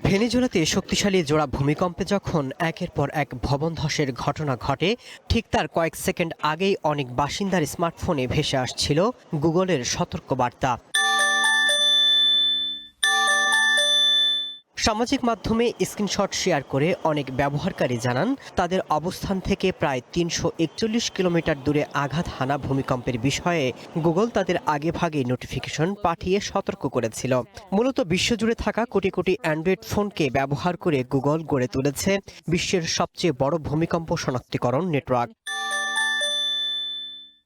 ভেনেজুয়েলাতে শক্তিশালী জোড়া ভূমিকম্পে যখন একের পর এক ভবন ধসের ঘটনা ঘটে, ঠিক তার কয়েক সেকেন্ড আগেই অনেক বাসিন্দার স্মার্টফোনে ভেসে আসছিল গুগলের সতর্কবার্তা। সামাজিক মাধ্যমে স্ক্রিনশট শেয়ার করে অনেক ব্যবহারকারী জানান, তাদের অবস্থান থেকে প্রায় ৩৪১ কিলোমিটার দূরে আঘাত হানা ভূমিকম্পের বিষয়ে গুগল তাদের আগেভাগেই নোটিফিকেশন পাঠিয়ে সতর্ক করেছিল। মূলত বিশ্বজুড়ে থাকা কোটি কোটি অ্যান্ড্রয়েড ফোনকে ব্যবহার করে গুগল গড়ে তুলেছে বিশ্বের সবচেয়ে বড় ভূমিকম্প শনাক্তকরণ নেটওয়ার্ক।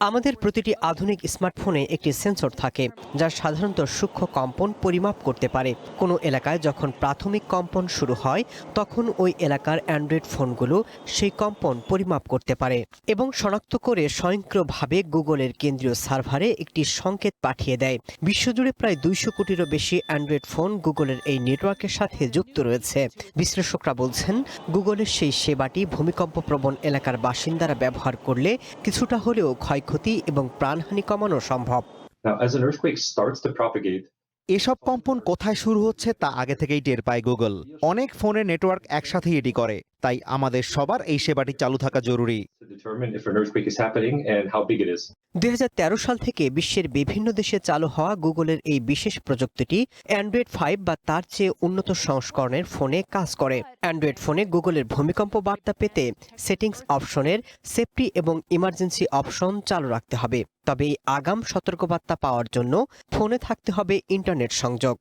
আমাদের প্রতিটি আধুনিক স্মার্টফোনে একটি সেন্সর থাকে, যা সাধারণত সূক্ষ্ম কম্পন পরিমাপ করতে পারে। কোনো এলাকায় যখন প্রাথমিক কম্পন শুরু হয়, তখন ওই এলাকার অ্যান্ড্রয়েড ফোনগুলো সেই কম্পন পরিমাপ করতে পারে এবং শনাক্ত করে স্বয়ংক্রিয়ভাবে গুগলের কেন্দ্রীয় সার্ভারে একটি সংকেত পাঠিয়ে দেয়। বিশ্বজুড়ে প্রায় ২০০ কোটিরও বেশি অ্যান্ড্রয়েড ফোন গুগলের এই নেটওয়ার্কের সাথে যুক্ত রয়েছে। বিশ্লেষকরা বলছেন, গুগলের সেই সেবাটি ভূমিকম্প প্রবণ এলাকার বাসিন্দারা ব্যবহার করলে কিছুটা হলেও ক্ষয়ক্ষতি এবং প্রাণহানি কমানো সম্ভব। এসব কম্পন কোথায় শুরু হচ্ছে তা আগে থেকেই টের পায় গুগল। অনেক ফোনের নেটওয়ার্ক একসাথেই এটি করে, তাই আমাদের সবার এই সেবাটি চালু থাকা জরুরি। ২০১৩ সাল থেকে বিশ্বের বিভিন্ন দেশে চালু হওয়া গুগলের এই বিশেষ প্রযুক্তিটি অ্যান্ড্রয়েড 5 বা তার চেয়ে উন্নত সংস্করণের ফোনে কাজ করে। অ্যান্ড্রয়েড ফোনে গুগলের ভূমিকম্প বার্তা পেতে সেটিংস অপশনের সেফটি এবং ইমার্জেন্সি অপশন চালু রাখতে হবে। তবে এই আগাম সতর্কবার্তা পাওয়ার জন্য ফোনে থাকতে হবে ইন্টারনেট সংযোগ।